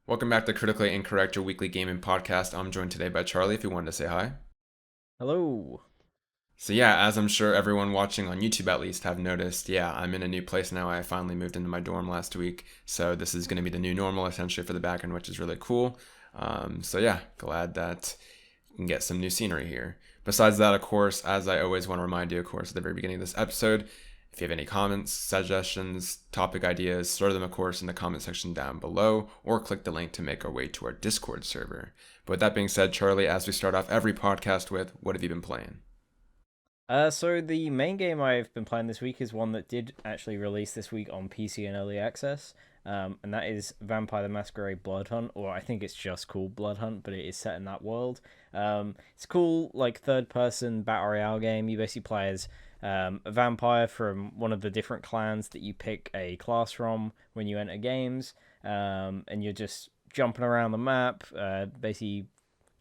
Welcome back to Critically Incorrect, your weekly gaming podcast. I'm joined today by Charlie, if you wanted to say hi. Hello. So yeah, as I'm sure everyone watching on YouTube at least have noticed, yeah, I'm in a new place now. I finally moved into my dorm last week, so this is going to be the new normal essentially for the backend, which is really cool. So yeah, glad that you can get some new scenery here. Besides that, of course, as I always want to remind you, of course, at the very beginning of this episode, if you have any comments, suggestions, topic ideas, throw them, of course, in the comment section down below, or click the link to make our way to our Discord server. But with that being said, Charlie, as we start off every podcast with, what have you been playing? So the main game I've been playing this week is one that did actually release this week on PC and early access, and that is Vampire the Masquerade Blood Hunt, or I think it's just called Blood Hunt, but it is set in that world. It's a cool, like, third-person battle royale game. You basically play as a vampire from one of the different clans that you pick a class from when you enter games, and you're just jumping around the map, basically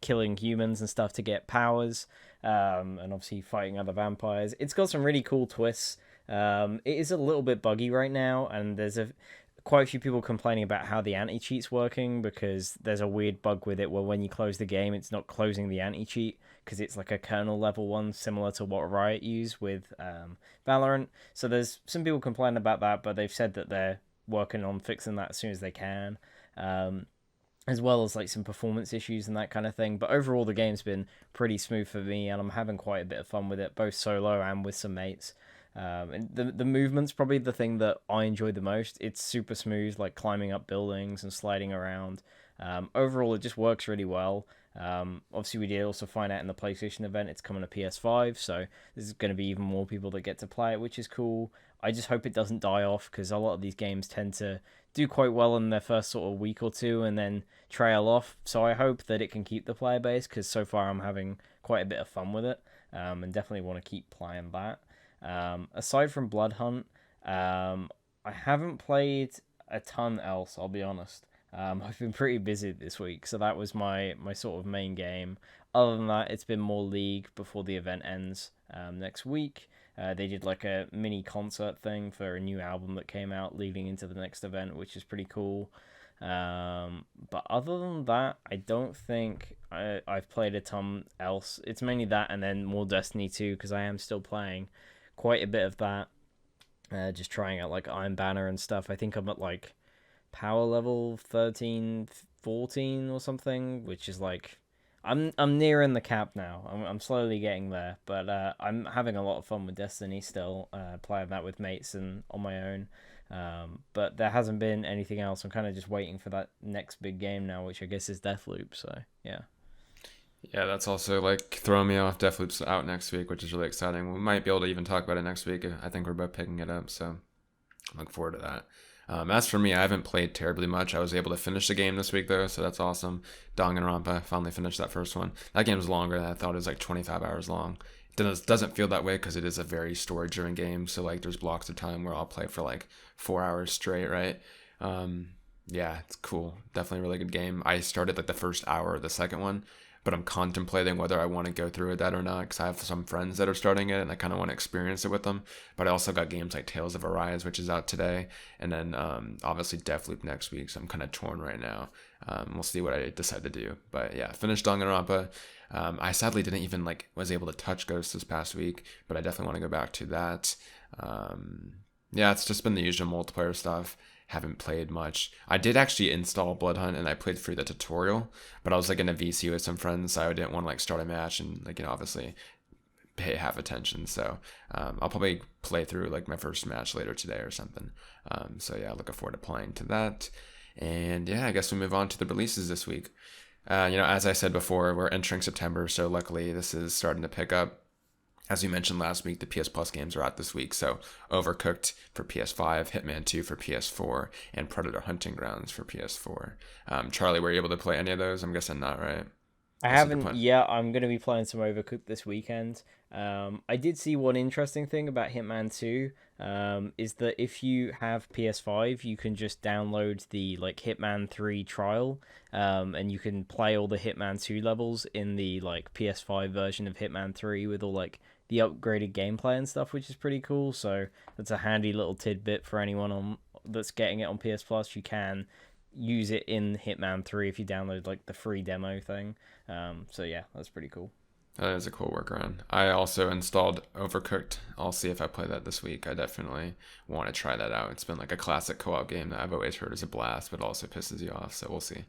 killing humans and stuff to get powers, and obviously fighting other vampires. It's got some really cool twists. It is a little bit buggy right now, and there's quite a few people complaining about how the anti cheat's working because there's a weird bug with it where when you close the game, it's not closing the anti cheat because it's like a kernel level one, similar to what Riot use with Valorant. So there's some people complaining about that, but they've said that they're working on fixing that as soon as they can. Um, as well as like some performance issues and that kind of thing. But overall, the game's been pretty smooth for me, and I'm having quite a bit of fun with it, both solo and with some mates. And the movement's probably the thing that I enjoy the most. It's super smooth, like climbing up buildings and sliding around. Overall, it just works really well. Obviously, we did also find out in the PlayStation event it's coming to PS5, so there's going to be even more people that get to play it, which is cool. I just hope it doesn't die off because a lot of these games tend to do quite well in their first sort of week or two and then trail off. So I hope that it can keep the player base because so far I'm having quite a bit of fun with it, and definitely want to keep playing that. Aside from Blood Hunt, I haven't played a ton else. I'll be honest. I've been pretty busy this week, so that was my sort of main game. Other than that, it's been more League before the event ends next week. They did like a mini concert thing for a new album that came out leading into the next event, which is pretty cool. But other than that, I don't think I've played a ton else. It's mainly that and then more Destiny 2 because I am still playing quite a bit of that. Just trying out like Iron Banner and stuff. I think I'm at like power level 13, 14 or something, which is like I'm nearing the cap now. I'm slowly getting there, but I'm having a lot of fun with Destiny still, playing that with mates and on my own. But there hasn't been anything else. I'm kind of just waiting for that next big game now, which I guess is Deathloop. So yeah. Yeah, that's also like throwing me off. Deathloop's out next week, which is really exciting. We might be able to even talk about it next week. I think we're both picking it up, so I look forward to that. As for me, I haven't played terribly much. I was able to finish the game this week though, so that's awesome. Danganronpa, finally finished that first one. That game was longer than I thought. It was like 25 hours long. Doesn't feel that way because it is a very story-driven game. So like, there's blocks of time where I'll play for like 4 hours straight, right? Um, yeah, it's cool. Definitely a really good game. I started like the first hour of the second one, but I'm contemplating whether I want to go through with that or not because I have some friends that are starting it and I kind of want to experience it with them. But I also got games like Tales of Arise, which is out today, and then obviously Deathloop next week. So I'm kind of torn right now. We'll see what I decide to do. But yeah, finished Danganronpa. I sadly didn't even like was able to touch Ghost this past week, but I definitely want to go back to that. Yeah, it's just been the usual multiplayer stuff. Haven't played much. I did actually install Bloodhunt and I played through the tutorial, but I was like in a VC with some friends, so I didn't want to like start a match and like obviously pay half attention. So I'll probably play through like my first match later today or something. So yeah, looking forward to playing to that. And yeah, I guess we move on to the releases this week. As I said before, we're entering September, so luckily this is starting to pick up. As we mentioned last week, the PS Plus games are out this week, so Overcooked for PS5, Hitman 2 for PS4, and Predator Hunting Grounds for PS4. Charlie, were you able to play any of those? I'm guessing not, right? I Unless you're haven't playing. yet. I'm going to be playing some Overcooked this weekend. I did see one interesting thing about Hitman 2, is that if you have PS5, you can just download the like Hitman 3 trial, and you can play all the Hitman 2 levels in the like PS5 version of Hitman 3 with all like the upgraded gameplay and stuff, which is pretty cool. So that's a handy little tidbit for anyone on that's getting it on PS Plus. You can use it in Hitman 3 if you download like the free demo thing. So yeah, that's pretty cool. That is a cool workaround. I also installed Overcooked. I'll see if I play that this week. I definitely want to try that out. It's been like a classic co-op game that I've always heard is a blast, but also pisses you off. So we'll see.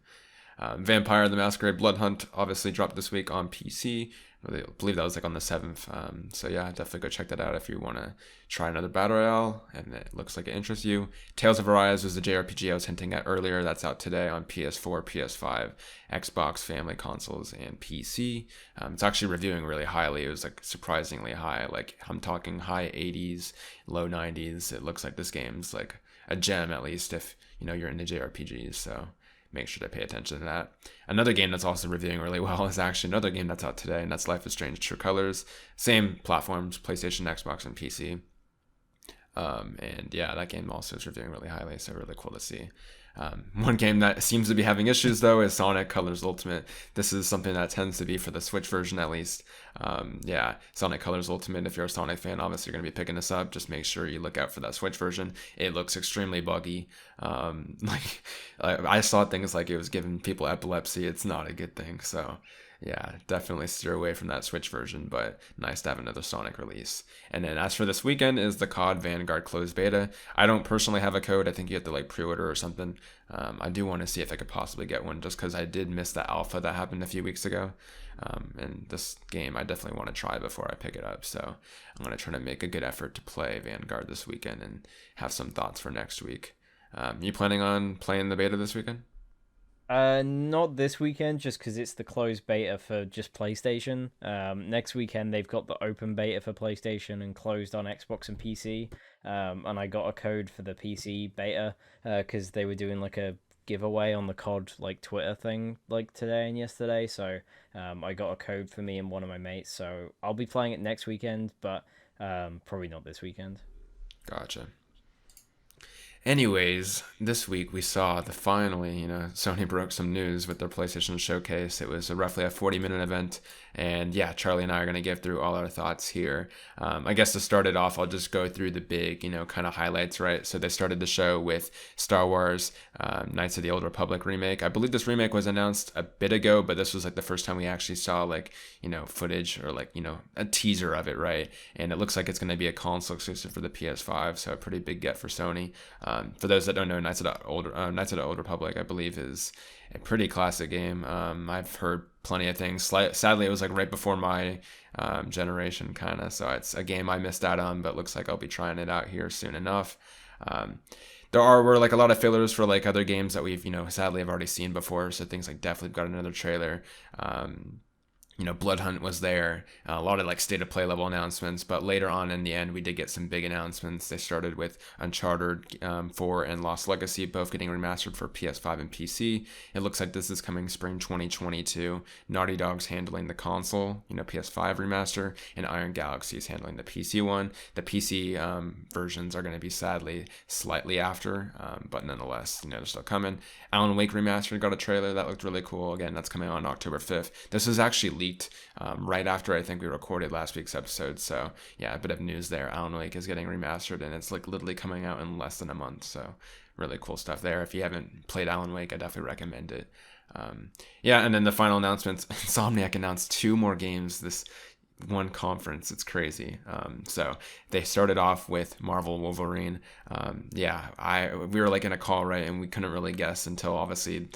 Vampire the Masquerade Blood Hunt obviously dropped this week on PC. I believe that was like on the 7th. So yeah, definitely go check that out if you want to try another Battle Royale and it looks like it interests you. Tales of Arise was the JRPG I was hinting at earlier. That's out today on PS4, PS5, Xbox, family consoles, and PC. It's actually reviewing really highly. It was like surprisingly high. Like I'm talking high 80s, low 90s. It looks like this game's like a gem, at least if you're into JRPGs. So make sure to pay attention to that. Another game that's also reviewing really well is actually another game that's out today, and that's Life is Strange True Colors. Same platforms, PlayStation, Xbox, and PC. And yeah, that game also is reviewing really highly, so really cool to see. One game that seems to be having issues though is Sonic Colors Ultimate. This is something that tends to be for the Switch version at least. Yeah, Sonic Colors Ultimate, if you're a Sonic fan, obviously you're going to be picking this up. Just make sure you look out for that Switch version. It looks extremely buggy. Like I saw things like it was giving people epilepsy. It's not a good thing. So yeah, definitely steer away from that Switch version, but nice to have another Sonic release. And then as for this weekend is the COD Vanguard closed beta. I don't personally have a code. I think you have to like pre-order or something. I do want to see if I could possibly get one just because I did miss the alpha that happened a few weeks ago. And this game I definitely want to try before I pick it up. So I'm going to try to make a good effort to play Vanguard this weekend and have some thoughts for next week. You planning on playing the beta this weekend? Not this weekend, just because it's the closed beta for just PlayStation. Next weekend they've got the open beta for PlayStation and closed on Xbox and PC. And I got a code for the PC beta, because they were doing like a giveaway on the COD like Twitter thing like today and yesterday. So I got a code for me and one of my mates. So I'll be playing it next weekend, but probably not this weekend. Gotcha. Anyways, this week we saw the finally, Sony broke some news with their PlayStation Showcase. It was roughly a 40-minute event, and yeah, Charlie and I are going to give through all our thoughts here. I guess to start it off, I'll just go through the big, kind of highlights, right? So they started the show with Star Wars Knights of the Old Republic remake. I believe this remake was announced a bit ago, but this was like the first time we actually saw like, footage or like, a teaser of it, right? And it looks like it's going to be a console exclusive for the PS5, so a pretty big get for Sony. For those that don't know, Knights of the Old Republic, I believe, is a pretty classic game. I've heard plenty of things. Sadly, it was like right before my generation, kind of. So it's a game I missed out on, but looks like I'll be trying it out here soon enough. Were like a lot of fillers for like other games that we've sadly have already seen before. So things like Deathloop got another trailer. Blood Hunt was there, a lot of like state of play level announcements, but later on in the end, we did get some big announcements. They started with Uncharted 4 and Lost Legacy, both getting remastered for PS5 and PC. It looks like this is coming spring 2022. Naughty Dog's handling the console, PS5 remaster, and Iron Galaxy is handling the PC one. The PC versions are going to be sadly slightly after, but nonetheless, they're still coming. Alan Wake Remastered got a trailer that looked really cool. Again, that's coming on October 5th. This is actually leaked right after I think we recorded last week's episode. So yeah, a bit of news there. Alan Wake is getting remastered and it's like literally coming out in less than a month. So really cool stuff there. If you haven't played Alan Wake, I definitely recommend it. Yeah, and then the final announcements. Insomniac announced 2 more games this one conference. It's crazy. So they started off with Marvel Wolverine. We were like in a call, right, and we couldn't really guess until obviously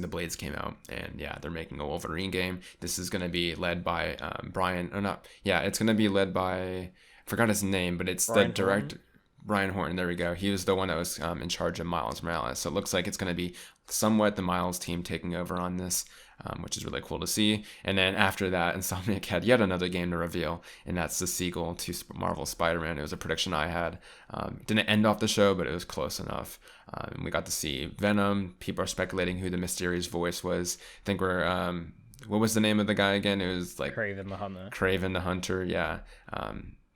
the Blades came out, and yeah, they're making a Wolverine game. This is going to be led by it's going to be led by, I forgot his name, but it's Brian the director. Brian Horton, there we go. He was the one that was in charge of Miles Morales. So it looks like it's going to be somewhat the Miles team taking over on this, which is really cool to see. And then after that, Insomniac had yet another game to reveal, and that's the sequel to Marvel Spider-Man. It was a prediction I had. Didn't end off the show, but it was close enough. We got to see Venom. People are speculating who the mysterious voice was. I think what was the name of the guy again? It was like Kraven the Hunter. Kraven the Hunter, yeah.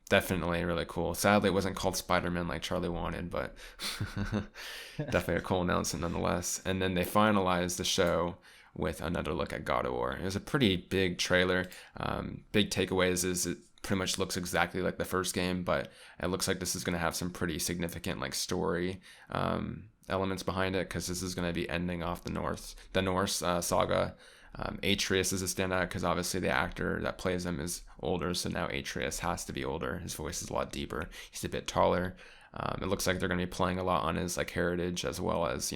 Definitely really cool. Sadly, it wasn't called Spider-Man like Charlie wanted, but definitely a cool announcement nonetheless. And then they finalized the show with another look at God of War. It was a pretty big trailer. Big takeaways is it pretty much looks exactly like the first game, but it looks like this is going to have some pretty significant like story elements behind it because this is going to be ending off the Norse saga. Atreus is a standout because obviously the actor that plays him is older, so now Atreus has to be older. His voice is a lot deeper. He's a bit taller. It looks like they're going to be playing a lot on his like heritage, as well as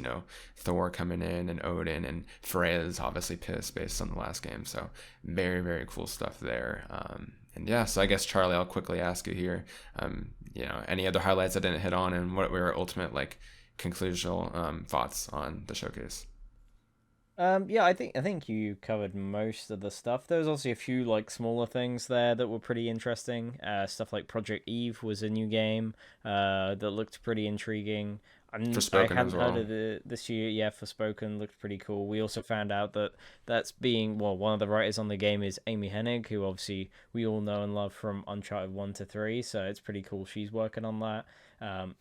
Thor coming in and Odin, and Freya is obviously pissed based on the last game. So very very cool stuff there. And yeah, so I guess Charlie, I'll quickly ask you here. Any other highlights I didn't hit on, and what were your ultimate like conclusional thoughts on the showcase? Yeah, I think you covered most of the stuff. There was also a few like smaller things there that were pretty interesting. Stuff like Project Eve was a new game that looked pretty intriguing. I Forspoken as hadn't heard well. of it this year. Yeah, Forspoken looked pretty cool. We also found out that that's being well, one of the writers on the game is Amy Hennig, who obviously we all know and love from Uncharted 1 to 3. So it's pretty cool she's working on that.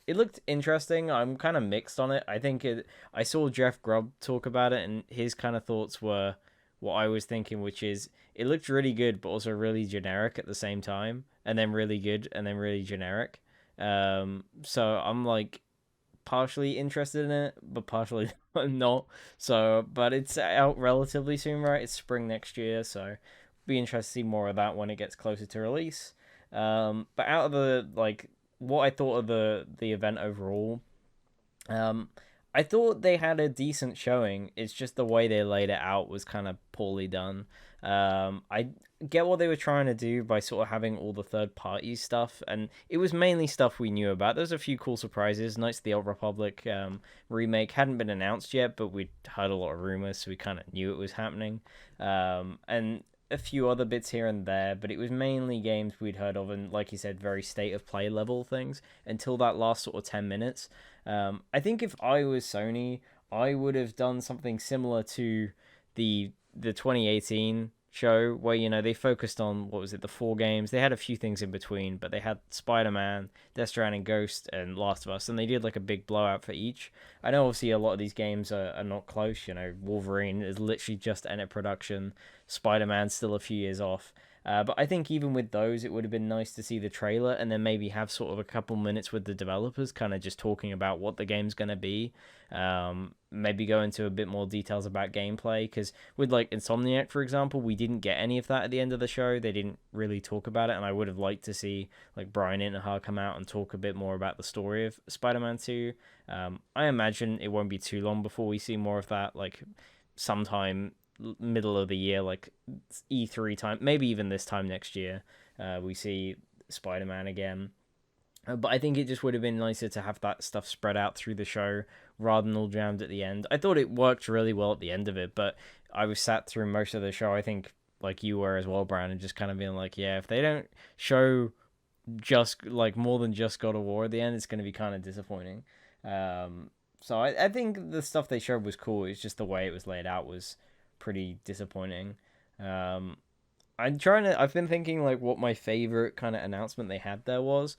It looked interesting. I'm kind of mixed on it. I saw Jeff Grubb talk about it, and his kind of thoughts were what I was thinking, which is it looked really good, but also really generic at the same time, and then really good, and then really generic. So I'm like partially interested in it, but partially not. So, but it's out relatively soon, right? It's spring next year, so be interested to see more of that when it gets closer to release. But out of the like what I thought of the event overall, um, I thought they had a decent showing. It's just the way they laid it out was kind of poorly done. I get what they were trying to do by sort of having all the third party stuff, and it was mainly stuff we knew about. There's a few cool surprises. Knights of the Old Republic remake hadn't been announced yet, but we'd heard a lot of rumors, so we kind of knew it was happening. And a few other bits here and there, but it was mainly games we'd heard of, and like you said, very state of play level things until that last sort of 10 minutes. I think if I was Sony, I would have done something similar to the 2018 show where they focused on what was it, the four games. They had a few things in between, but they had Spider-Man, Death Stranding, Ghost, and Last of Us, and they did like a big blowout for each. I know obviously a lot of these games are not close. Wolverine is literally just entered production. Spider-Man's still a few years off. But I think even with those, it would have been nice to see the trailer and then maybe have sort of a couple minutes with the developers, kind of just talking about what the game's going to be. Maybe go into a bit more details about gameplay, because with like Insomniac, for example, we didn't get any of that at the end of the show. They didn't really talk about it, and I would have liked to see like Brian Intihar come out and talk a bit more about the story of Spider-Man 2. I imagine it won't be too long before we see more of that, like sometime middle of the year, like E3 time, maybe even this time next year, we see Spider-Man again. But I think it just would have been nicer to have that stuff spread out through the show rather than all jammed at the end. I thought it worked really well at the end of it, but I was sat through most of the show, I think, like you were as well, Brian, and just kind of being like, yeah, if they don't show just like more than just God of War at the end, it's going to be kind of disappointing. So I think the stuff they showed was cool. It's just the way it was laid out was pretty disappointing. Um, I've been thinking like what my favorite kind of announcement they had there was.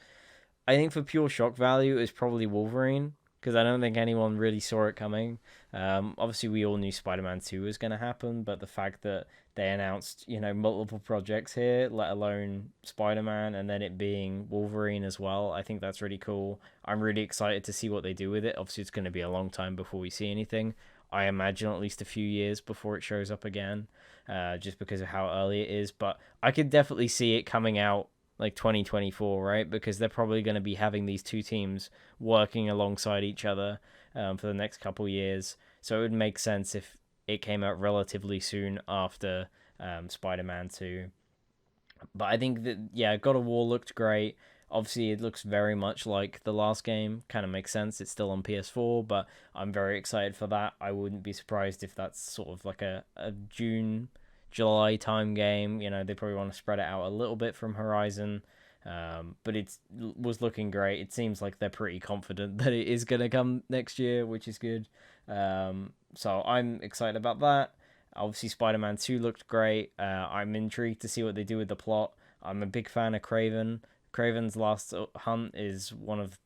I think for pure shock value, it's probably Wolverine, because I don't think anyone really saw it coming. Obviously, we all knew Spider-Man 2 was going to happen, but the fact that they announced, multiple projects here, let alone Spider-Man, and then it being Wolverine as well, I think that's really cool. I'm really excited to see what they do with it. Obviously, it's going to be a long time before we see anything. I imagine at least a few years before it shows up again, just because of how early it is. But I could definitely see it coming out like 2024, right? Because they're probably going to be having these two teams working alongside each other for the next couple years. So it would make sense if it came out relatively soon after Spider-Man 2. But I think that, yeah, God of War looked great. Obviously, it looks very much like the last game. Kind of makes sense. It's still on PS4, but I'm very excited for that. I wouldn't be surprised if that's sort of like a June, July time game. They probably want to spread it out a little bit from Horizon. But it was looking great. It seems like they're pretty confident that it is going to come next year, which is good. So I'm excited about that. Obviously, Spider-Man 2 looked great. I'm intrigued to see what they do with the plot. I'm a big fan of Craven. Craven's Last Hunt is one of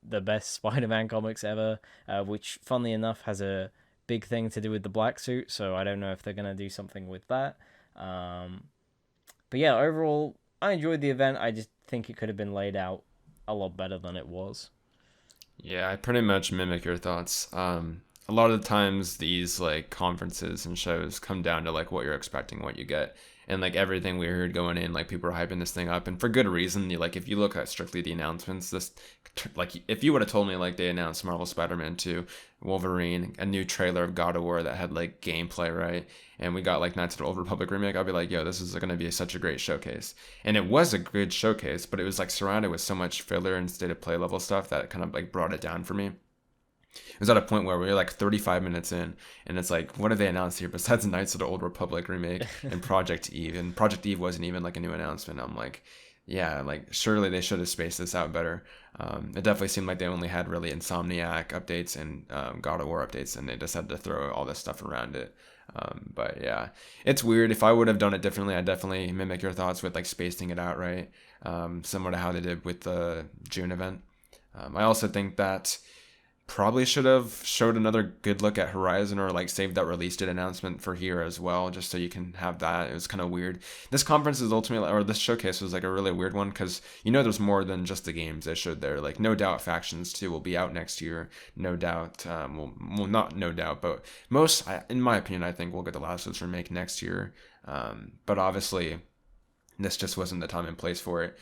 the best Spider-Man comics ever, which, funnily enough, has a big thing to do with the black suit, so I don't know if they're going to do something with that. But yeah, overall, I enjoyed the event. I just think it could have been laid out a lot better than it was. Yeah, I pretty much mimic your thoughts. A lot of the times these like conferences and shows come down to like what you're expecting, what you get, and like everything we heard going in, like people are hyping this thing up, and for good reason. Like if you look at strictly the announcements, this like if you would have told me like they announced Marvel Spider-Man 2, Wolverine, a new trailer of God of War that had like gameplay, right, and we got like Knights of the Old Republic remake, I'd be like, yo, this is gonna be such a great showcase, and it was a good showcase, but it was like surrounded with so much filler and state of play level stuff that kind of like brought it down for me. It was at a point where we were like 35 minutes in, and it's like, what have they announced here besides Knights of the Old Republic remake and Project Eve? And Project Eve wasn't even like a new announcement. I'm like, yeah, like surely they should have spaced this out better. It definitely seemed like they only had really Insomniac updates and God of War updates, and they just had to throw all this stuff around it. But yeah, it's weird. If I would have done it differently, I definitely mimic your thoughts with like spacing it out, right? Similar to how they did with the June event. I also think that probably should have showed another good look at Horizon, or like saved that release date announcement for here as well, just so you can have that. It was kind of weird. This conference is ultimately, or this showcase was like a really weird one, because there's more than just the games they showed there. Like no doubt Factions 2 will be out next year. No doubt, well not no doubt, but in my opinion, I think we'll get the Last of Us remake next year. But obviously this just wasn't the time and place for it.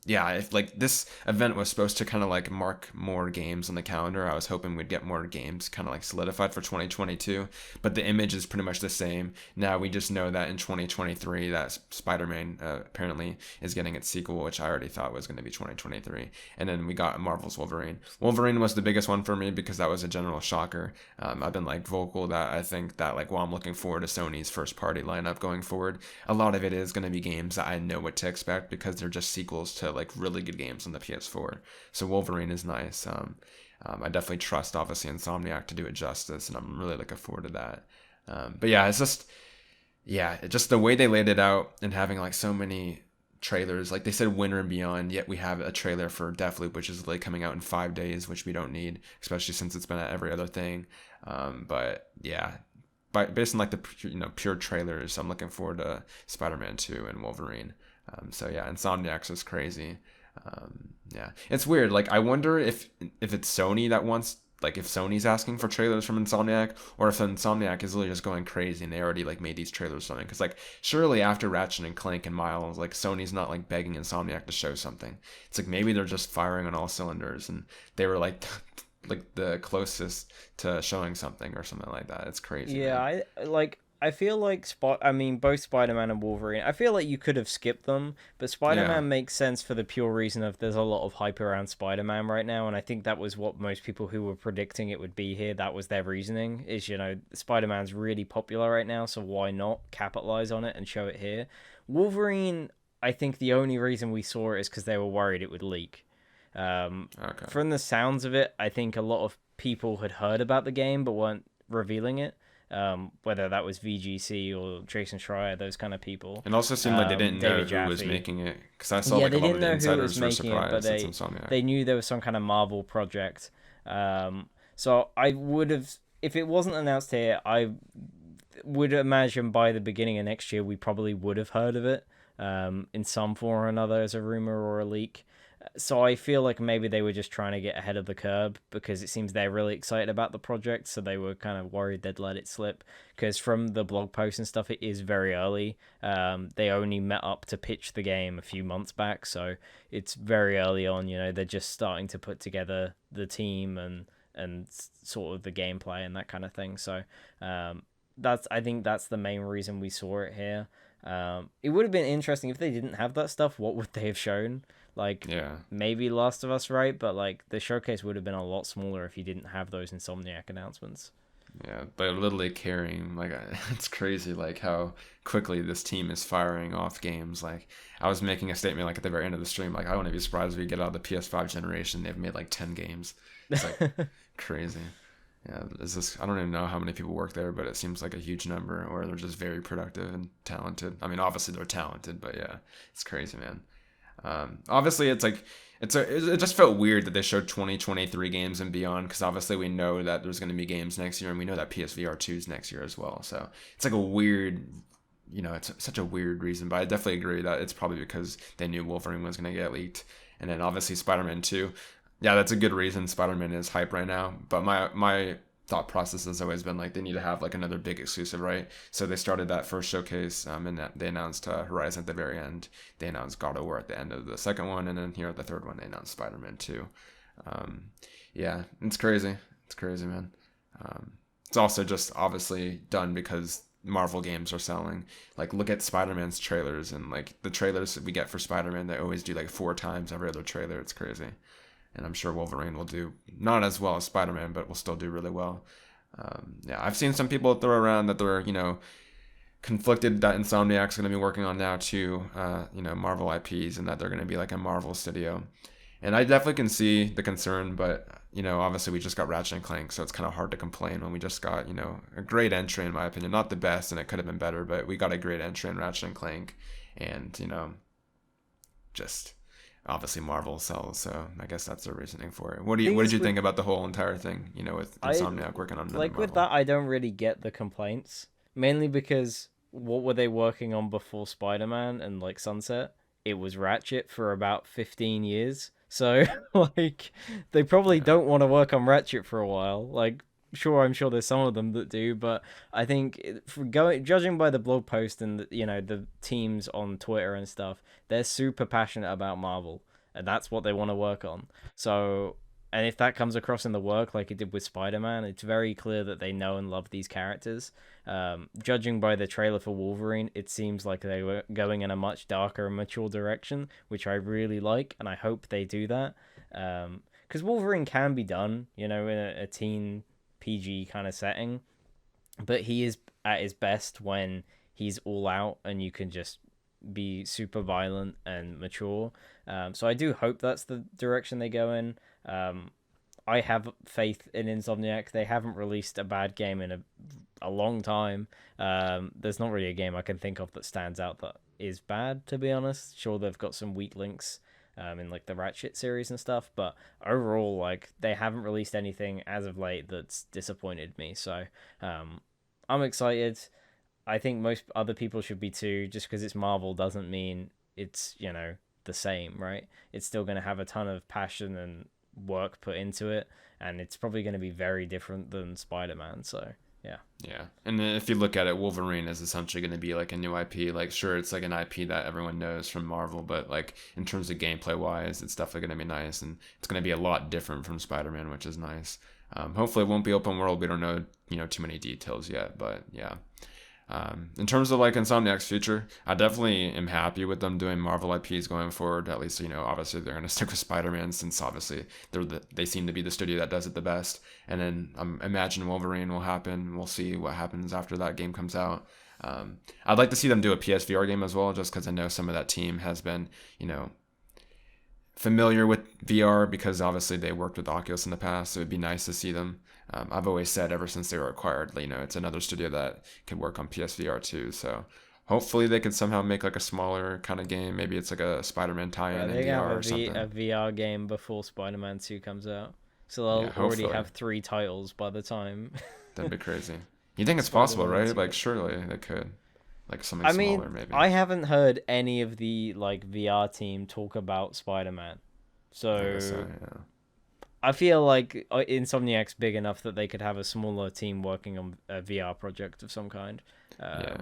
Yeah, if like this event was supposed to kind of like mark more games on the calendar, I was hoping we'd get more games kind of like solidified for 2022. But the image is pretty much the same. Now we just know that in 2023 that Spider-Man apparently is getting its sequel, which I already thought was going to be 2023. And then we got Marvel's Wolverine. Wolverine was the biggest one for me because that was a general shocker. I've been like vocal that I think that like while I'm looking forward to Sony's first party lineup going forward, a lot of it is going to be games that I know what to expect because they're just sequels to like really good games on the PS4. So Wolverine is nice. I definitely trust obviously Insomniac to do it justice, and I'm really looking forward to that. But yeah, it's just the way they laid it out and having like so many trailers. Like they said Winter and Beyond, yet we have a trailer for Deathloop, which is like coming out in 5 days, which we don't need, especially since it's been at every other thing. But yeah, based on like the pure trailers, I'm looking forward to Spider-Man 2 and Wolverine. So yeah, Insomniacs is crazy. Yeah, it's weird. Like I wonder if it's Sony that wants, like if Sony's asking for trailers from Insomniac, or if Insomniac is really just going crazy and they already like made these trailers or something. Because like surely after Ratchet and Clank and Miles, like Sony's not like begging Insomniac to show something. It's like maybe they're just firing on all cylinders and they were like like the closest to showing something or something like that. It's crazy. Yeah, Man. I feel like both Spider-Man and Wolverine. I feel like you could have skipped them, but Yeah. Spider-Man makes sense for the pure reason of there's a lot of hype around Spider-Man right now, and I think that was what most people who were predicting it would be here. That was their reasoning. Is Spider-Man's really popular right now, so why not capitalize on it and show it here? Wolverine, I think the only reason we saw it is because they were worried it would leak. Okay. From the sounds of it, I think a lot of people had heard about the game but weren't revealing it. Whether that was VGC or Jason Schreier, those kind of people. It also seemed like they didn't know David who was Jaffe. making it, because I saw Yeah, like a they lot didn't of the know who insiders was were making it, but surprised. It's Insomniac. they knew there was some kind of Marvel project. So I would have, if it wasn't announced here, I would imagine by the beginning of next year we probably would have heard of it in some form or another as a rumor or a leak. So I feel like maybe they were just trying to get ahead of the curve because it seems they're really excited about the project, so they were kind of worried they'd let it slip. Because from the blog posts and stuff, it is very early. They only met up to pitch the game a few months back, so it's very early on. They're just starting to put together the team and sort of the gameplay and that kind of thing. So I think that's the main reason we saw it here. It would have been interesting if they didn't have that stuff. What would they have shown? Like, Yeah. maybe Last of Us, right? But like the showcase would have been a lot smaller if you didn't have those Insomniac announcements. Yeah, they're literally carrying like it's crazy like how quickly this team is firing off games. Like I was making a statement like at the very end of the stream, like I wouldn't be surprised if we get out of the PS5 generation. They've made like 10 games. It's like crazy. Yeah, I don't even know how many people work there, but it seems like a huge number, or they're just very productive and talented. I mean, obviously they're talented, but yeah, it's crazy, man. Obviously, it's like it just felt weird that they showed 2023 games and beyond, because obviously we know that there's going to be games next year, and we know that PSVR 2 is next year as well. So it's like a weird, it's such a weird reason. But I definitely agree that it's probably because they knew Wolverine was going to get leaked, and then obviously Spider-Man 2. yeah, that's a good reason Spider-Man is hype right now. But my thought process has always been like they need to have like another big exclusive, right? So they started that first showcase, and they announced Horizon at the very end. They announced God of War at the end of the second one, and then here at the third one they announced Spider-Man 2. Um, yeah, it's crazy. It's crazy, man. Um, it's also just obviously done because Marvel games are selling. Like, look at Spider-Man's trailers, and like the trailers that we get for Spider-Man, they always do like 4 times every other trailer. It's crazy. And I'm sure Wolverine will do not as well as Spider-Man, but will still do really well. Yeah, I've seen some people throw around that they're conflicted that Insomniac's going to be working on now too, Marvel IPs, and that they're going to be like a Marvel studio. And I definitely can see the concern, but obviously we just got Ratchet and Clank, so it's kind of hard to complain when we just got a great entry in my opinion, not the best, and it could have been better, but we got a great entry in Ratchet and Clank, and just obviously Marvel sells, so I guess that's their reasoning for it. What Thing did is you with think about the whole entire thing? With I Insomniac working on another like with Marvel. that, I don't really get the complaints. Mainly because what were they working on before Spider-Man and like Sunset? It was Ratchet for about 15 years. So like they probably Yeah, don't want to work on Ratchet for a while. Like sure, I'm sure there's some of them that do, but I think for going judging by the blog post and the teams on Twitter and stuff, they're super passionate about Marvel and that's what they want to work on. So and if that comes across in the work like it did with Spider-Man, it's very clear that they know and love these characters. Judging by the trailer for Wolverine, it seems like they were going in a much darker and mature direction, which I really like, and I hope they do that. Because Wolverine can be done, in a teen PG kind of setting, but he is at his best when he's all out and you can just be super violent and mature. So I do hope that's the direction they go in. Um, I have faith in Insomniac. They haven't released a bad game in a long time. There's not really a game I can think of that stands out that is bad, to be honest. Sure, they've got some weak links in like the Ratchet series and stuff, but overall, like they haven't released anything as of late that's disappointed me. So I'm excited. I think most other people should be too. Just because it's Marvel doesn't mean it's the same, right? It's still going to have a ton of passion and work put into it, and it's probably going to be very different than Spider-Man. So yeah, yeah. And then if you look at it, Wolverine is essentially going to be like a new IP. Like, sure, it's like an IP that everyone knows from Marvel, but like in terms of gameplay wise, it's definitely going to be nice, and it's going to be a lot different from Spider-Man, which is nice. Hopefully, it won't be open world. We don't know, too many details yet, but yeah. In terms of like Insomniac's future, I definitely am happy with them doing Marvel IPs going forward. At least obviously they're gonna stick with Spider-Man since obviously they seem to be the studio that does it the best. And then imagine Wolverine will happen. We'll see what happens after that game comes out. I'd like to see them do a PSVR game as well, just because I know some of that team has been familiar with VR because obviously they worked with Oculus in the past. So it'd be nice to see them. I've always said ever since they were acquired, it's another studio that could work on PSVR too. So hopefully they could somehow make like a smaller kind of game. Maybe it's like a Spider-Man tie-in in they have VR or something. a VR game before Spider-Man 2 comes out, so Yeah, they'll already hopefully. have 3 titles by the time. That'd be crazy. You think it's possible, Spider-Man right? 2. Like surely they could. Like something I mean, smaller maybe. I haven't heard any of the like VR team talk about Spider-Man, I guess so, so yeah. I feel like Insomniac's big enough that they could have a smaller team working on a VR project of some kind. Yeah.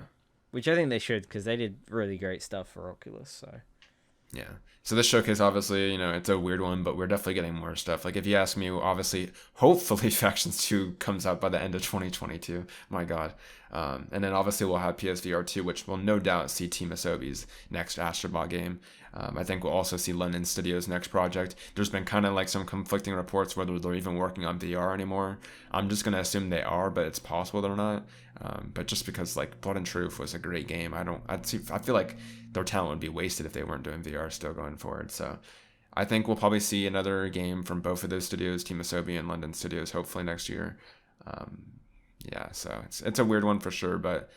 Which I think they should because they did really great stuff for Oculus. So Yeah. So this showcase, obviously, it's a weird one, but we're definitely getting more stuff. Like if you ask me, obviously, hopefully Factions 2 comes out by the end of 2022. My God. And then obviously we'll have PSVR 2, which will no doubt see Team Asobi's next Astrobot game. I think we'll also see London Studios' next project. There's been kind of like some conflicting reports whether they're even working on VR anymore. I'm just gonna assume they are, but it's possible they're not. But just because like Blood and Truth was a great game, I feel like their talent would be wasted if they weren't doing VR still going forward. So I think we'll probably see another game from both of those studios, Team Asobi and London Studios, hopefully next year. Yeah, so it's a weird one for sure, but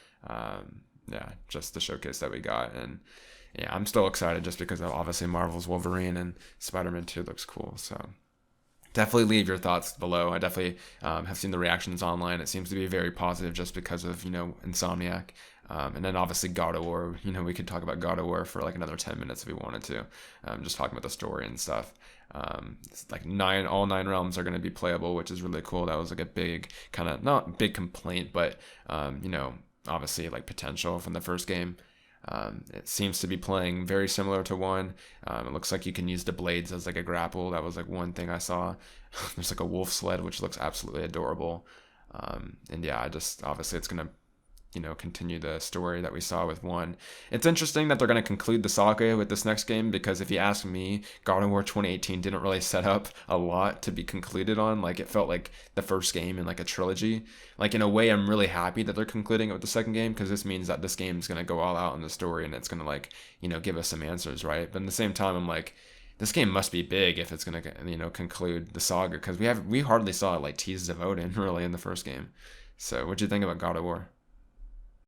yeah, just the showcase that we got, and yeah, I'm still excited just because of obviously Marvel's Wolverine and Spider-Man 2 looks cool. So definitely leave your thoughts below. I definitely have seen the reactions online. It seems to be very positive just because of, Insomniac. And then obviously God of War. We could talk about God of War for like another 10 minutes if we wanted to. Just talking about the story and stuff. It's like all 9 realms are going to be playable, which is really cool. That was like a big kind of, not big complaint, but, obviously like potential from the first game. It seems to be playing very similar to one. It looks like you can use the blades as like a grapple. That was like one thing I saw. There's like a wolf sled, which looks absolutely adorable. And yeah, I just obviously it's gonna continue the story that we saw with one. It's interesting that they're going to conclude the saga with this next game because if you ask me, God of War 2018 didn't really set up a lot to be concluded on. Like it felt like the first game in like a trilogy. Like in a way, I'm really happy that they're concluding it with the second game because this means that this game is going to go all out in the story and it's going to like, give us some answers, right? But at the same time, I'm like, this game must be big if it's going to, conclude the saga because we hardly saw like teases of Odin really in the first game. So what'd you think about God of War?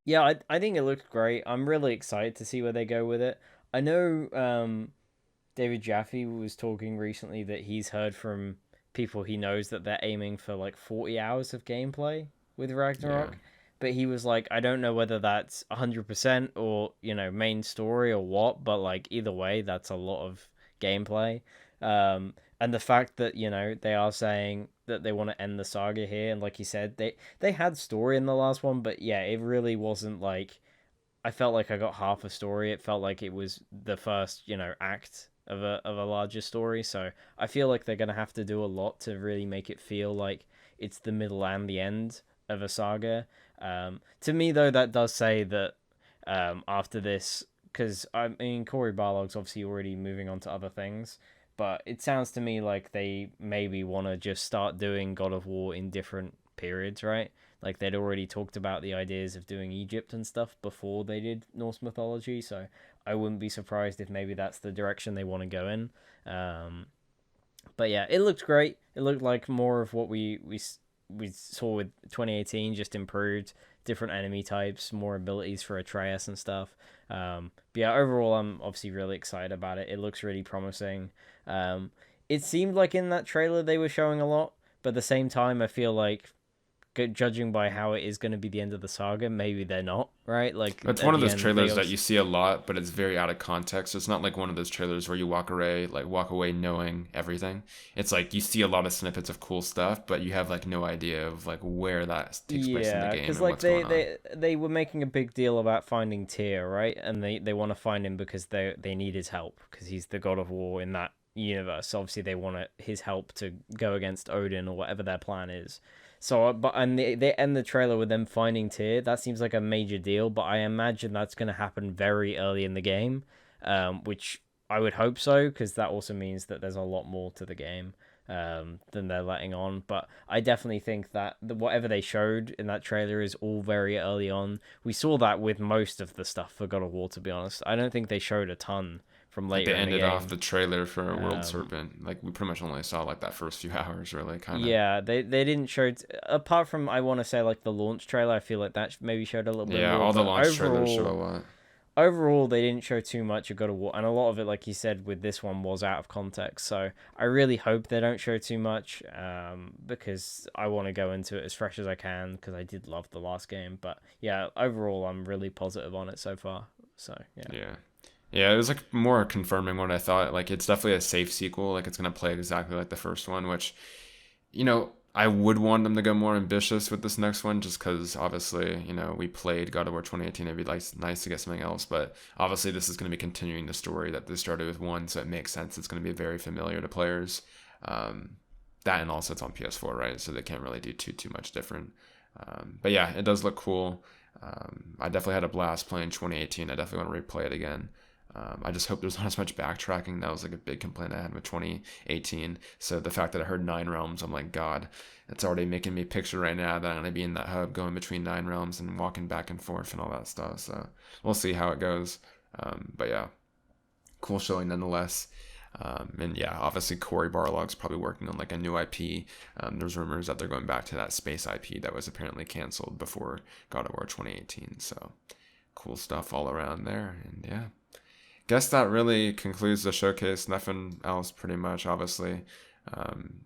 Yeah, I think it looks great. I'm really excited to see where they go with it. I know David Jaffe was talking recently that he's heard from people he knows that they're aiming for like 40 hours of gameplay with Yeah. Ragnarok. But he was like, I don't know whether that's 100% or, main story or what, but like either way, that's a lot of gameplay. And the fact that, they are saying that they want to end the saga here, and like you said, they had story in the last one, but yeah, it really wasn't like I felt like I got half a story. It felt like it was the first, act of a larger story. So I feel like they're gonna have to do a lot to really make it feel like it's the middle and the end of a saga. To me, though, that does say that after this, because I mean Corey Barlog's obviously already moving on to other things, but it sounds to me like they maybe want to just start doing God of War in different periods, right? Like they'd already talked about the ideas of doing Egypt and stuff before they did Norse mythology, so I wouldn't be surprised if maybe that's the direction they want to go in. Um, but yeah, it looked great. It looked like more of what we saw with 2018, just improved, different enemy types, more abilities for Atreus and stuff. But yeah, overall, I'm obviously really excited about it. It looks really promising. It seemed like in that trailer they were showing a lot, but at the same time, I feel like judging by how it is going to be the end of the saga, maybe they're not, right? Like It's one at of the those end, they trailers that obviously, you see a lot, but it's very out of context. It's not like one of those trailers where you walk away knowing everything. It's like you see a lot of snippets of cool stuff, but you have like no idea of like where that takes place in the yeah, game because and like what's going on. they were making a big deal about finding Tyr, right? And they want to find him because they need his help because he's the god of war in that universe. Obviously, they want his help to go against Odin or whatever their plan is. So, but and they end the trailer with them finding Tyr. That seems like a major deal, but I imagine that's going to happen very early in the game, which I would hope so because that also means that there's a lot more to the game than they're letting on. But I definitely think that whatever they showed in that trailer is all very early on. We saw that with most of the stuff for God of War, to be honest. I don't think they showed a ton from Like they later in the ended off game. the trailer for World Um, Serpent. Like we pretty much only saw like that first few hours, really, kind of. yeah, they didn't show apart from I want to say like the launch trailer. I feel like that maybe showed a little bit Yeah, more, all the but launch trailers show a lot. overall they didn't show too much of God of War, and a lot of it, like you said, with this one was out of context. So I really hope they don't show too much, because I want to go into it as fresh as I can because I did love the last game. But yeah, overall I'm really positive on it so far. So yeah. Yeah. Yeah, it was like more confirming what I thought. Like it's definitely a safe sequel. Like it's gonna play exactly like the first one, which I would want them to go more ambitious with this next one just because obviously, we played God of War 2018. It'd be like nice to get something else, but obviously this is going to be continuing the story that they started with one, so it makes sense. It's going to be very familiar to players. Um, that and also it's on PS4, right? So they can't really do too much different. But yeah, it does look cool. I definitely had a blast playing 2018. I definitely want to replay it again. I just hope there's not as much backtracking. That was like a big complaint I had with 2018. So the fact that I heard 9 realms, I'm like, God, it's already making me picture right now that I'm gonna be in that hub going between 9 realms and walking back and forth and all that stuff. So we'll see how it goes. But yeah, cool showing nonetheless. And yeah, obviously Corey Barlog's probably working on like a new IP. There's rumors that they're going back to that space IP that was apparently canceled before God of War 2018. So cool stuff all around there. And yeah, guess that really concludes the showcase. Nothing else, pretty much, obviously. Um,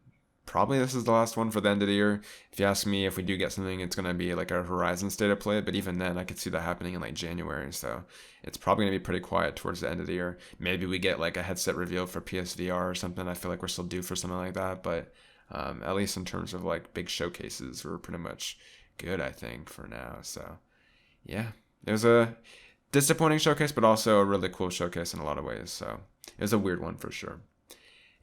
probably this is the last one for the end of the year. If you ask me, if we do get something, it's gonna be like a Horizon State of Play. But even then, I could see that happening in like January. So it's probably gonna be pretty quiet towards the end of the year. Maybe we get like a headset reveal for PSVR or something. I feel like we're still due for something like that. But at least in terms of like big showcases, we're pretty much good, I think, for now. So yeah, it was a disappointing showcase, but also a really cool showcase in a lot of ways. So it was a weird one for sure.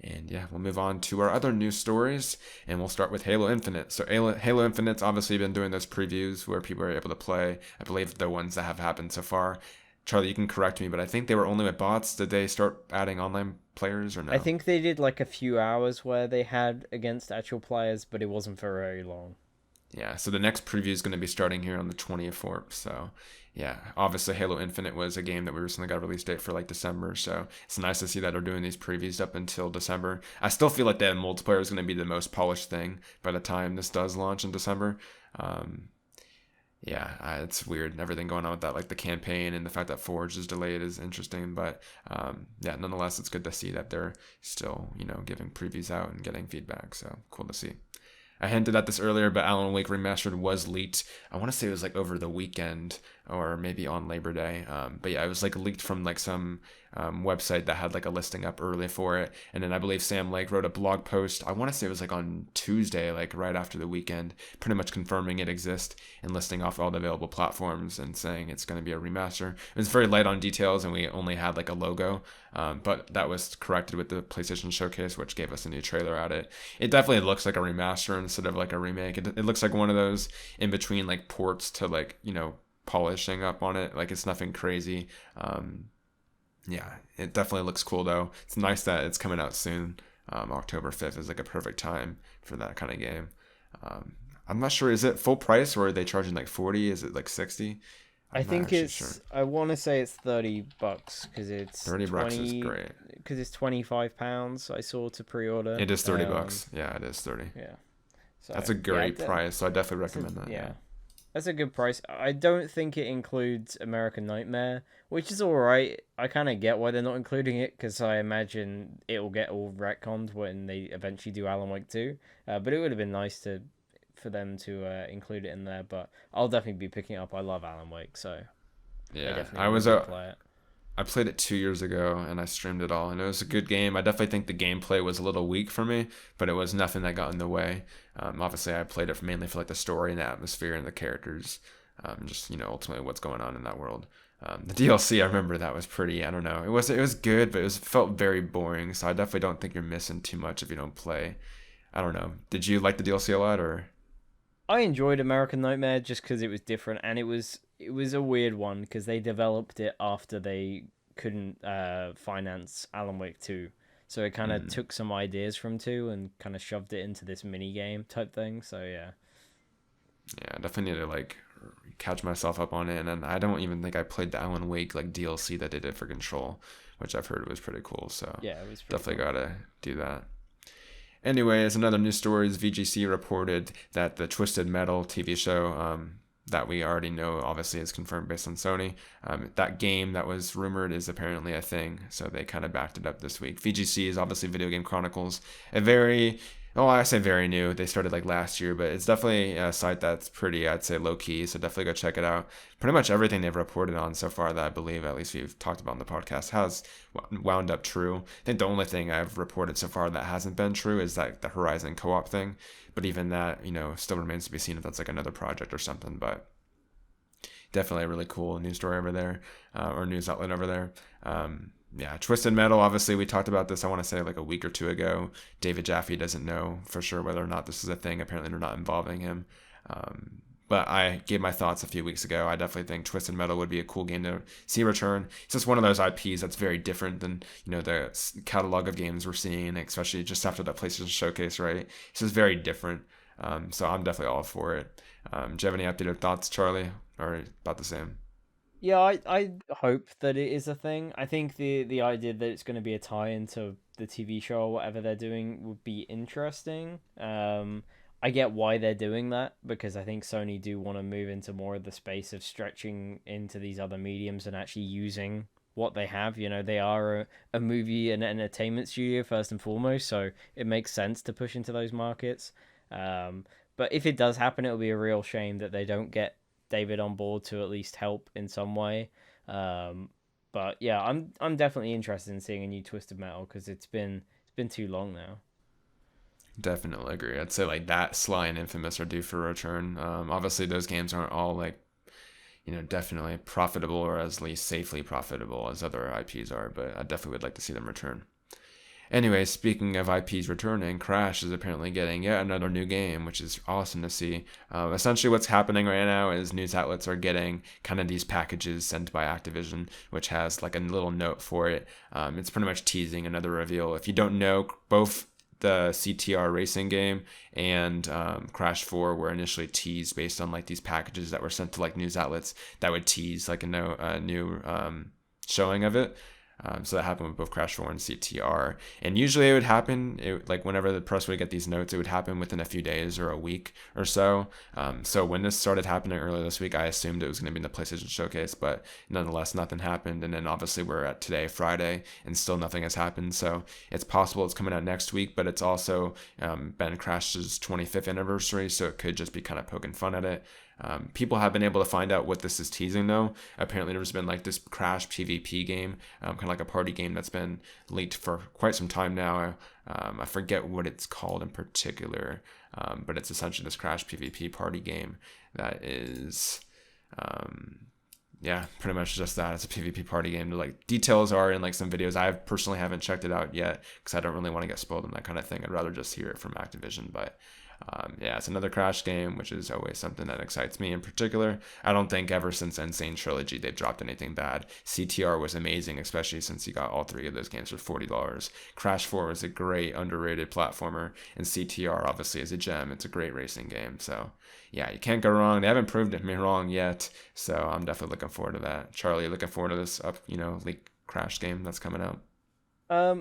And yeah, we'll move on to our other news stories, and we'll start with Halo Infinite. So Halo Infinite's obviously been doing those previews where people are able to play. I believe the ones that have happened so far. Charlie, you can correct me, but I think they were only with bots. Did they start adding online players or I no? think they did like a few hours where they had against actual players, but it wasn't for very long. Yeah, so the next preview is going to be starting here on the 24th. So, yeah, obviously Halo Infinite was a game that we recently got a release date for like December. So it's nice to see that they're doing these previews up until December. I still feel like that multiplayer is going to be the most polished thing by the time this does launch in December. Um, yeah, it's weird. Everything going on with that, like the campaign and the fact that Forge is delayed is interesting. But yeah, nonetheless, it's good to see that they're still, giving previews out and getting feedback. So cool to see. I hinted at this earlier, but Alan Wake Remastered was leaked. I want to say it was like over the weekend or maybe on Labor Day. But yeah, it was like leaked from like some website that had like a listing up early for it. And then I believe Sam Lake wrote a blog post. I want to say it was like on Tuesday, like right after the weekend, pretty much confirming it exists and listing off all the available platforms and saying it's going to be a remaster. It was very light on details and we only had like a logo. But that was corrected with the PlayStation Showcase, which gave us a new trailer at it. It definitely looks like a remaster instead of like a remake. It looks like one of those in between like ports to like, polishing up on it. Like it's nothing crazy. Yeah, it definitely looks cool though. It's nice that it's coming out soon. October 5th is like a perfect time for that kind of game. I'm not sure, is it full price or are they charging like 40? Is it like 60? I I'm not think actually sure. it's. I want to say it's $30 because it's 30 bucks is 20. great. Because it's £25. I saw to pre-order. It is 30 bucks. Yeah, it is 30. Yeah. That's So a yeah, great price. So I definitely recommend that. Yeah. yeah. That's a good price. I don't think it includes American Nightmare, which is alright. I kind of get why they're not including it, because I imagine it will get all retconned when they eventually do Alan Wake 2. But it would have been nice for them to include it in there, but I'll definitely be picking it up. I love Alan Wake, so I Yeah. definitely will replay it. I played it 2 years ago and I streamed it all, and it was a good game. I definitely think the gameplay was a little weak for me, but it was nothing that got in the way. Obviously, I played it mainly for like the story and the atmosphere and the characters, just ultimately what's going on in that world. The DLC, I remember that was pretty. I don't know. It was good, but it felt very boring. So I definitely don't think you're missing too much if you don't play. I don't know. Did you like the DLC a lot or? I enjoyed American Nightmare just because it was different, and it was a weird one because they developed it after they couldn't finance Alan Wake 2. So it kind of Mm, took some ideas from 2 and kind of shoved it into this mini game type thing. So yeah. yeah, I definitely need to like catch myself up on it. And I don't even think I played the Alan Wake like DLC that they did for Control, which I've heard was pretty cool. So Yeah, it was pretty definitely cool. gotta do that. Anyways, another news story is VGC reported that the Twisted Metal TV show that we already know obviously is confirmed based on Sony. That game that was rumored is apparently a thing, so they kind of backed it up this week. VGC is obviously Video Game Chronicles, a very oh, I say very new. They started like last year, but it's definitely a site that's pretty, I'd say, low key. So definitely go check it out. Pretty much everything they've reported on so far that I believe, at least we've talked about on the podcast, has wound up true. I think the only thing I've reported so far that hasn't been true is like the Horizon co-op thing. But even that, still remains to be seen if that's like another project or something. But definitely a really cool news story over there, or news outlet over there. Yeah, Twisted Metal, obviously, we talked about this, I want to say, like a week or two ago. David Jaffe doesn't know for sure whether or not this is a thing. Apparently, they're not involving him. But I gave my thoughts a few weeks ago. I definitely think Twisted Metal would be a cool game to see return. It's just one of those IPs that's very different than the catalog of games we're seeing, especially just after that PlayStation Showcase, right? It's just very different. So I'm definitely all for it. Do you have any updated thoughts, Charlie, or about the same? Yeah, I hope that it is a thing. I think the idea that it's going to be a tie into the TV show or whatever they're doing would be interesting. I get why they're doing that because I think Sony do want to move into more of the space of stretching into these other mediums and actually using what they have. You know, they are a movie and entertainment studio first and foremost, so it makes sense to push into those markets. But if it does happen, it'll be a real shame that they don't get David on board to at least help in some way. Um, but yeah, I'm definitely interested in seeing a new Twisted Metal because it's been too long now. Definitely agree. I'd say like that, Sly and Infamous are due for a return. Obviously, those games aren't all like definitely profitable or as least safely profitable as other IPs are, but I definitely would like to see them return. Anyway, speaking of IPs returning, Crash is apparently getting yet another new game, which is awesome to see. Essentially, what's happening right now is news outlets are getting kind of these packages sent by Activision, which has like a little note for it. It's pretty much teasing another reveal. If you don't know, both the CTR racing game and Crash 4 were initially teased based on like these packages that were sent to like news outlets that would tease like a new showing of it. So that happened with both Crash 4 and CTR. And usually it would happen, like whenever the press would get these notes, it would happen within a few days or a week or so. So when this started happening earlier this week, I assumed it was going to be in the PlayStation Showcase, but nonetheless, nothing happened. And then obviously we're at today, Friday, and still nothing has happened. So it's possible it's coming out next week, but it's also Ben Crash's 25th anniversary, so it could just be kind of poking fun at it. People have been able to find out what this is teasing, though. Apparently, there's been like this Crash PvP game, kind of like a party game that's been leaked for quite some time now. I forget what it's called in particular, but it's essentially this Crash PvP party game that is, yeah, pretty much just that. It's a PvP party game. Like details are in like some videos. I personally haven't checked it out yet because I don't really want to get spoiled on that kind of thing. I'd rather just hear it from Activision, but. Yeah, it's another Crash game, which is always something that excites me in particular. I don't think ever since Insane Trilogy they've dropped anything bad. CTR was amazing, especially since you got all three of those games for $40. Crash 4 was a great underrated platformer, and CTR obviously is a gem. It's a great racing game. So yeah, you can't go wrong. They haven't proved me wrong yet, so I'm definitely looking forward to that. Charlie, looking forward to this leaked Crash game that's coming out.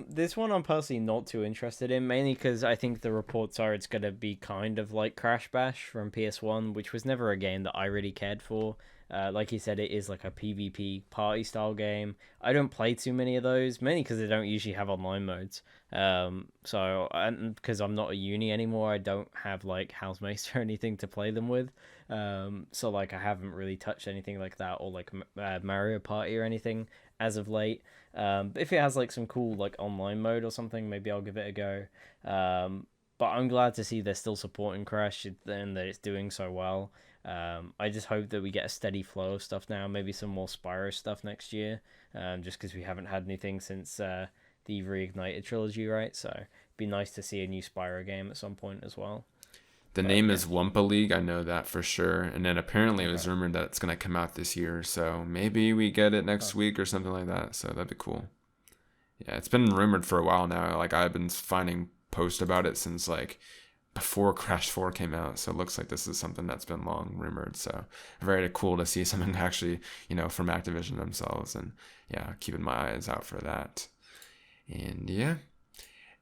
This one I'm personally not too interested in, mainly because I think the reports are it's gonna be kind of like Crash Bash from PS1, which was never a game that I really cared for. Like you said, it is like a PvP party style game. I don't play too many of those, mainly because they don't usually have online modes. So and because I'm not at uni anymore, I don't have like housemates or anything to play them with. So like I haven't really touched anything like that or like Mario Party or anything as of late. If it has like some cool like online mode or something, maybe I'll give it a go. But I'm glad to see they're still supporting Crash and that it's doing so well. I just hope that we get a steady flow of stuff now, maybe some more Spyro stuff next year. Just because we haven't had anything since the Reignited trilogy, right? So it'd be nice to see a new Spyro game at some point as well. The But name yeah, is Wumpa League. I know that for sure. And then apparently it was okay. rumored that it's going to come out this year. So maybe we get it Huh. next week or something like that. So that'd be cool. Yeah, it's been rumored for a while now. Like I've been finding posts about it since like before Crash 4 came out. So it looks like this is something that's been long rumored. So very cool to see something actually, from Activision themselves. And yeah, keeping my eyes out for that. And yeah.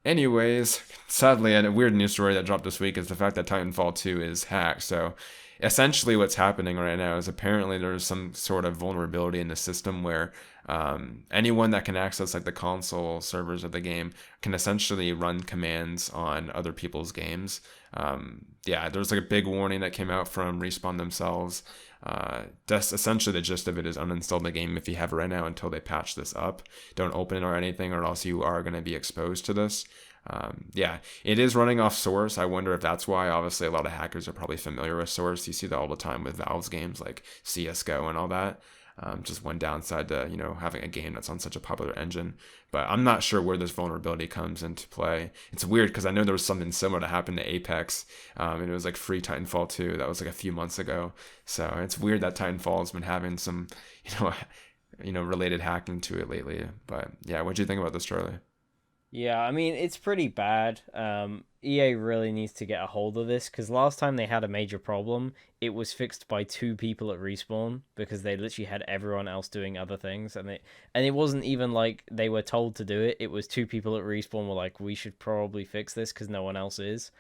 Anyways, sadly, a weird news story that dropped this week is the fact that Titanfall 2 is hacked. So essentially what's happening right now is apparently there's some sort of vulnerability in the system where anyone that can access like the console servers of the game can essentially run commands on other people's games. Yeah, there's like a big warning that came out from Respawn themselves. That's essentially the gist of it is uninstall the game if you have it right now until they patch this up. Don't open it or anything, or else you are going to be exposed to this. Yeah, it is running off Source. I wonder if that's why. Obviously, a lot of hackers are probably familiar with Source. You see that all the time with Valve's games like CS:GO and all that. Just one downside to having a game that's on such a popular engine. But I'm not sure where this vulnerability comes into play. It's weird because I know there was something similar that happened to Apex, and it was like free Titanfall 2. That was like a few months ago. So it's weird that Titanfall has been having some you know related hacking to it lately. But yeah, what do you think about this, Charlie? Yeah, I mean it's pretty bad. EA really needs to get a hold of this because last time they had a major problem, it was fixed by two people at Respawn because they literally had everyone else doing other things, and it wasn't even like they were told to do it. It was two people at Respawn were like, we should probably fix this because no one else is.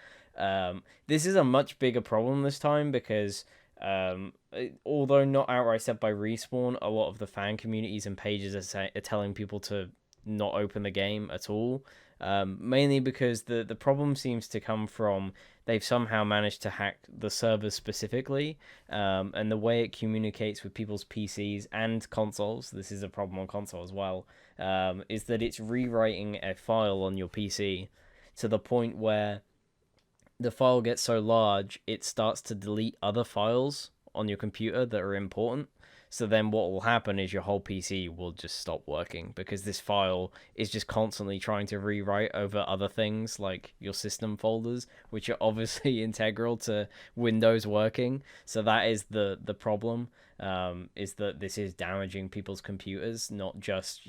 This is a much bigger problem this time because Although not outright said by Respawn, a lot of the fan communities and pages are telling people to not open the game at all. Mainly because the problem seems to come from they've somehow managed to hack the server specifically, and the way it communicates with people's PCs and consoles. This is a problem on console as well. Is that it's rewriting a file on your PC to the point where the file gets so large it starts to delete other files on your computer that are important. So then what will happen is your whole PC will just stop working because this file is just constantly trying to rewrite over other things like your system folders, which are obviously integral to Windows working. So that is the problem, is that this is damaging people's computers, not just,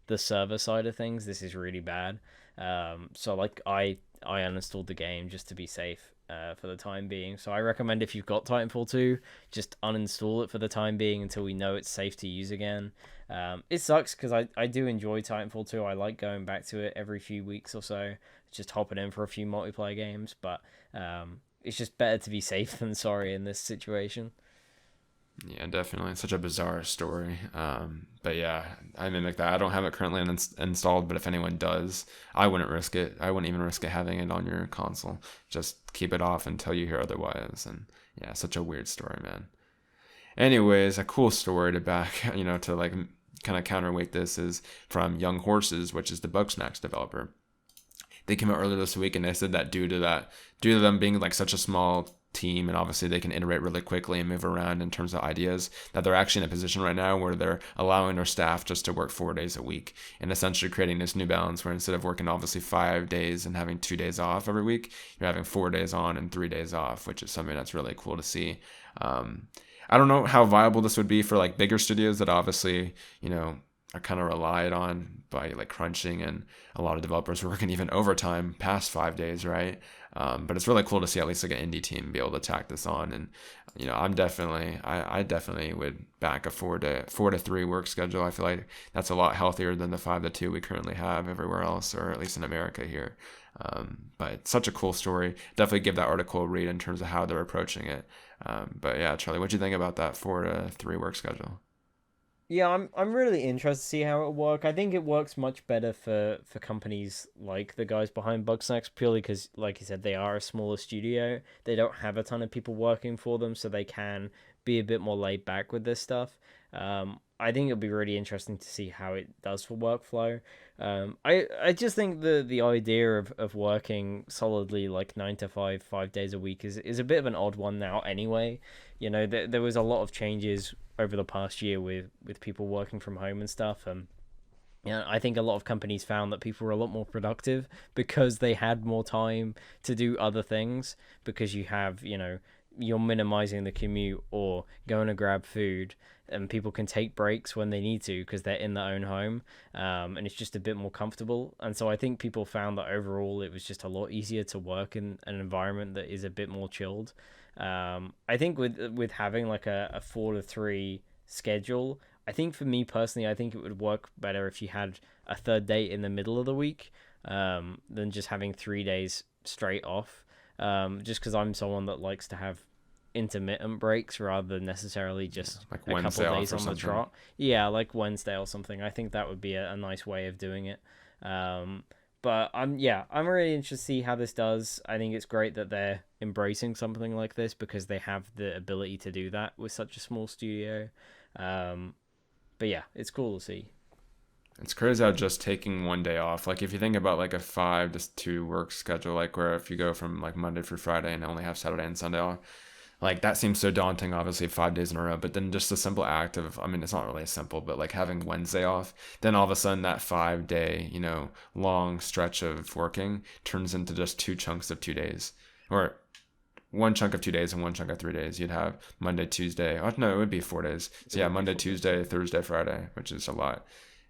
the server side of things. This is really bad. So like I uninstalled the game just to be safe for the time being. So I recommend if you've got Titanfall 2, just uninstall it for the time being until we know it's safe to use again. It sucks because I do enjoy Titanfall 2. I like going back to it every few weeks or so, just hopping in for a few multiplayer games. But it's just better to be safe than sorry in this situation. Yeah, definitely. It's such a bizarre story. But yeah, I mimic that. I don't have it currently installed, but if anyone does, I wouldn't risk it. I wouldn't even risk it having it on your console. Just keep it off until you hear otherwise. And yeah, such a weird story, man. Anyways, a cool story to back, to like kind of counterweight this is from Young Horses, which is the Bugsnax developer. They came out earlier this week and they said that due to them being like such a small team and obviously they can iterate really quickly and move around in terms of ideas, that they're actually in a position right now where they're allowing their staff just to work 4 days a week and essentially creating this new balance where instead of working obviously 5 days and having 2 days off every week, you're having 4 days on and 3 days off, which is something that's really cool to see. I don't know how viable this would be for like bigger studios that obviously, are kind of relied on by like crunching and a lot of developers working even overtime past 5 days, right? But it's really cool to see at least like an indie team be able to tack this on. And I definitely would back a 4 to 3 work schedule. I feel like that's a lot healthier than the 5 to 2 we currently have everywhere else, or at least in America here. But it's such a cool story. Definitely give that article a read in terms of how they're approaching it. But yeah, Charlie, what do you think about that 4 to 3 work schedule? Yeah, I'm really interested to see how it works. I think it works much better for companies like the guys behind Bugsnax, purely because, like you said, they are a smaller studio. They don't have a ton of people working for them, so they can be a bit more laid back with this stuff. I think it'll be really interesting to see how it does for workflow. I just think the idea of working solidly like 9 to 5, 5 days a week is a bit of an odd one now anyway. There was a lot of changes over the past year with people working from home and stuff. I think a lot of companies found that people were a lot more productive because they had more time to do other things, because you have, you're minimizing the commute or going to grab food, and people can take breaks when they need to because they're in their own home, and it's just a bit more comfortable. And so I think people found that overall it was just a lot easier to work in an environment that is a bit more chilled. I think with having like a 4 to 3 schedule, I think for me personally, I think it would work better if you had a third day in the middle of the week, than just having 3 days straight off. Just because I'm someone that likes to have intermittent breaks rather than necessarily just Like a Wednesday couple off days or on the something. trot. Yeah, like Wednesday or something. I think that would be a nice way of doing it. Um, but I'm really interested to see how this does. I think it's great that they're embracing something like this because they have the ability to do that with such a small studio. Um, but yeah, it's cool to see. It's crazy how just taking one day off, like if you think about like a 5 to 2 work schedule, like where if you go from like Monday through Friday and only have Saturday and Sunday off, like that seems so daunting, obviously 5 days in a row. But then just the simple act of, I mean, it's not really simple, but like having Wednesday off, then all of a sudden that 5 day, long stretch of working turns into just two chunks of 2 days, or one chunk of 2 days and one chunk of 3 days. You'd have Monday, Tuesday. Oh no, it would be 4 days. It So yeah, would be Monday, 4 days. Tuesday, Thursday, Friday, which is a lot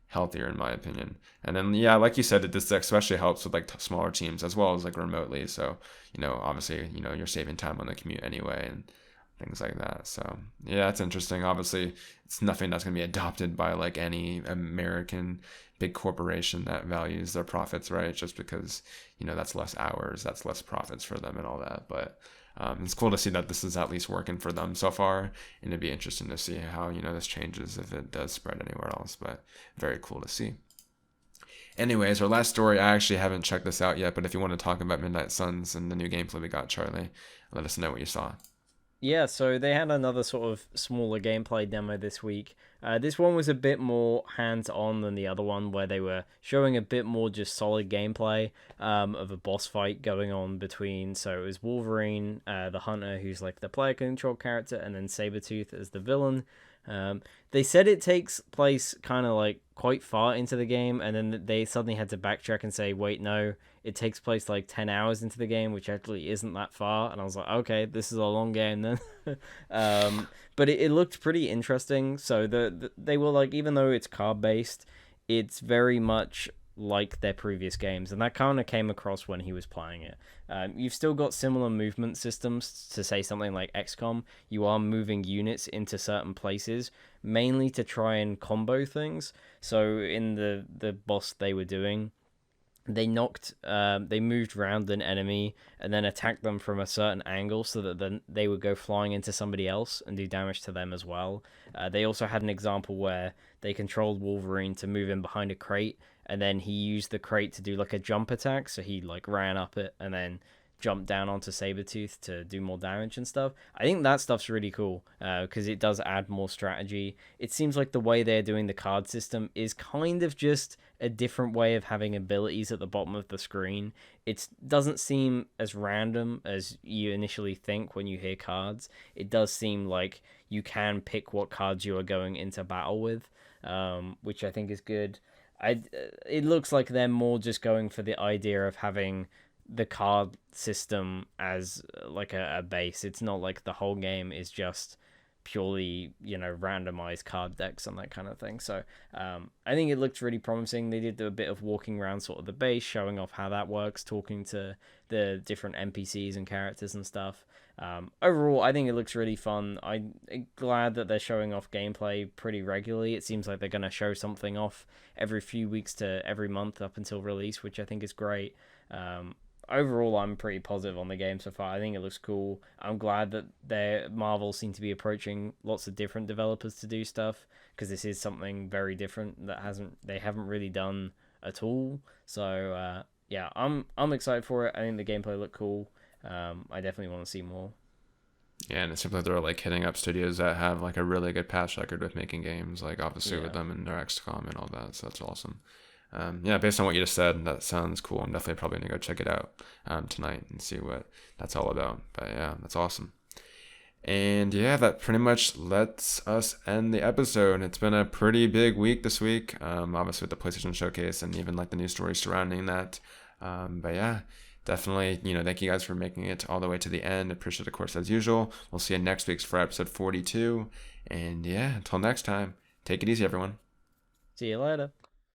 healthier in my opinion. And then yeah, like you said, this especially helps with like smaller teams as well as like remotely. So obviously you're saving time on the commute anyway and things like that. So yeah, it's interesting. Obviously, it's nothing that's going to be adopted by like any American big corporation that values their profits, right? Just because that's less hours, that's less profits for them and all that. But It's cool to see that this is at least working for them so far, and it'd be interesting to see how this changes if it does spread anywhere else. But very cool to see. Anyways, our last story, I actually haven't checked this out yet, but if you want to talk about Midnight Suns and the new gameplay we got, Charlie, let us know what you saw. Yeah, so they had another sort of smaller gameplay demo this week. This one was a bit more hands-on than the other one, where they were showing a bit more just solid gameplay of a boss fight going on between. So it was Wolverine, the hunter, who's like the player control character, and then Sabretooth as the villain. They said it takes place kind of like quite far into the game, and then they suddenly had to backtrack and say, wait, no, it takes place like 10 hours into the game, which actually isn't that far. And I was like, okay, this is a long game then. But it looked pretty interesting. So they were like, even though it's card based, it's very much like their previous games, and that kind of came across when he was playing it. You've still got similar movement systems to say something like XCOM. You are moving units into certain places, mainly to try and combo things. So in the boss they were doing, they moved around an enemy and then attacked them from a certain angle so that then they would go flying into somebody else and do damage to them as well. They also had an example where they controlled Wolverine to move in behind a crate, and then he used the crate to do like a jump attack, so he like ran up it and then jumped down onto Sabretooth to do more damage and stuff. I think that stuff's really cool because it does add more strategy. It seems like the way they're doing the card system is kind of just a different way of having abilities at the bottom of the screen. It doesn't seem as random as you initially think when you hear cards. It does seem like you can pick what cards you are going into battle with, which I think is good. It looks like they're more just going for the idea of having the card system as like a base. It's not like the whole game is just purely randomized card decks and that kind of thing. So I think it looked really promising. They did a bit of walking around sort of the base, showing off how that works, talking to the different NPCs and characters and stuff. Overall, I think it looks really fun. I'm glad that they're showing off gameplay pretty regularly. It seems like they're going to show something off every few weeks to every month up until release, which I think is great. Overall, I'm pretty positive on the game so far. I think it looks cool. I'm glad that Marvel seem to be approaching lots of different developers to do stuff, because this is something very different that they haven't really done at all. So yeah, I'm excited for it. I think the gameplay looked cool. I definitely want to see more. Yeah, and it's simply they're like hitting up studios that have like a really good past record with making games, like obviously with them and their XCOM and all that. So that's awesome. Yeah, based on what you just said, that sounds cool. I'm definitely probably gonna go check it out tonight and see what that's all about. But yeah, that's awesome. And yeah, that pretty much lets us end the episode. It's been a pretty big week this week, obviously with the PlayStation Showcase and even like the news stories surrounding that. But yeah, definitely, thank you guys for making it all the way to the end. Appreciate it, of course, as usual. We'll see you next week's for episode 42. And yeah, until next time, take it easy, everyone. See you later.